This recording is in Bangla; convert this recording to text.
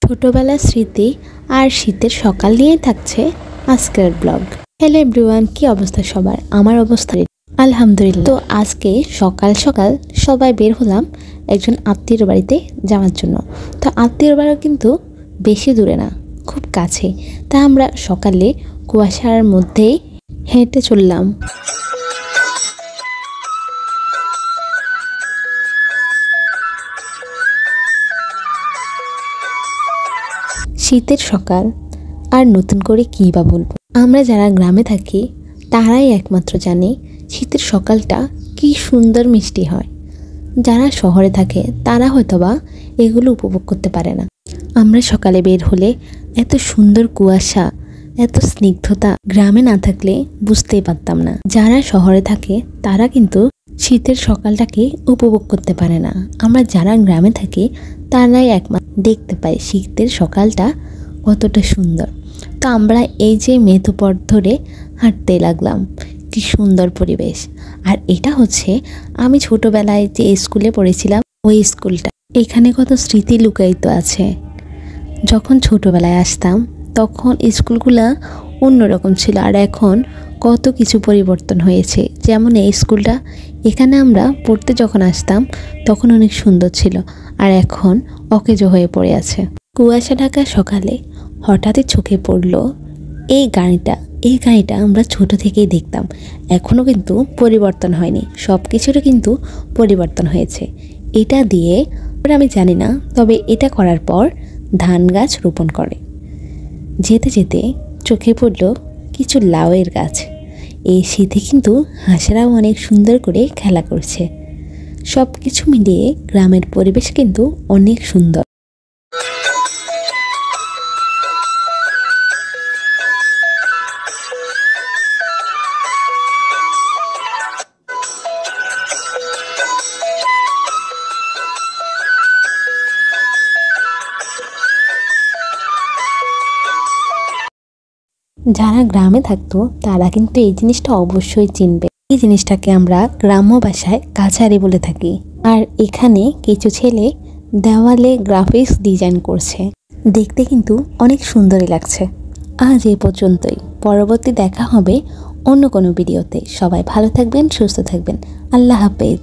ছোটবেলার স্মৃতি আর শীতের সকাল নিয়ে থাকছে আজকের ব্লগ। হ্যালো এভরিওয়ান, কি অবস্থা সবার? আমার অবস্থা আলহামদুলিল্লাহ। তো আজকে সকাল সকাল সবাই বের হলাম একজন আত্মীয়র বাড়িতে যাওয়ার জন্য। তো আত্মীয়র বাড়ি কিন্তু বেশি দূরে না, খুব কাছে। তা আমরা সকালে কুয়াশার মধ্যেই হেঁটে চললাম। শীতের সকাল আর নতুন করে কী বা বলবো। আমরা যারা গ্রামে থাকি তারাই একমাত্র জানে শীতের সকালটা কি সুন্দর মিষ্টি হয়। যারা শহরে থাকে তারা হয়তোবা এগুলো উপভোগ করতে পারে না। আমরা সকালে বের হলে এত সুন্দর কুয়াশা, এত স্নিগ্ধতা গ্রামে না থাকলে বুঝতেই পারতাম না। যারা শহরে থাকে তারা কিন্তু শীতের সকালটাকে উপভোগ করতে পারে না। আমরা যারা গ্রামে থাকি তারাই একমাত্র দেখতে পাই শীতের সকালটা কতটা সুন্দর। তো আমরা এই যে মেঠোপথ ধরে হাঁটতে লাগলাম, কি সুন্দর পরিবেশ। আর এটা হচ্ছে আমি ছোটবেলায় যে স্কুলে পড়েছিলাম ওই স্কুলটা। এখানে কত স্মৃতি লুকায়িত আছে। যখন ছোটবেলায় আসতাম তখন স্কুলগুলা অন্যরকম ছিল, আর এখন কত কিছু পরিবর্তন হয়েছে। যেমন এই স্কুলটা, এখানে আমরা পড়তে যখন আসতাম তখন অনেক সুন্দর ছিল, আর এখন অকেজো হয়ে পড়ে আছে। কুয়াশা ঢাকা সকালে হঠাৎই চোখে পড়লো এই গাড়িটা আমরা ছোট থেকেই দেখতাম। এখনও কিন্তু পরিবর্তন হয়নি, সব কিছুরও কিন্তু পরিবর্তন হয়েছে। এটা দিয়ে আমি জানি না, তবে এটা করার পর ধান গাছ রোপণ করে। যেতে যেতে চোখে পড়ল কিছু লাউয়ের গাছ। এই শীতে কিন্তু হাঁসেরাও অনেক সুন্দর করে খেলা করছে। সব কিছু মিলিয়ে গ্রামের পরিবেশ কিন্তু অনেক সুন্দর। যারা গ্রামে থাকতো তারা কিন্তু এই জিনিসটা অবশ্যই চিনবে। এই জিনিসটাকে আমরা গ্রাম্য ভাষায় কাছারি বলে থাকি। আর এখানে কিছু ছেলে দেওয়ালে গ্রাফিক্স ডিজাইন করছে, দেখতে কিন্তু অনেক সুন্দরই লাগছে। আজ এই পর্যন্তই, পরবর্তী দেখা হবে অন্য কোনো ভিডিওতে। সবাই ভালো থাকবেন, সুস্থ থাকবেন। আল্লাহ হাফেজ।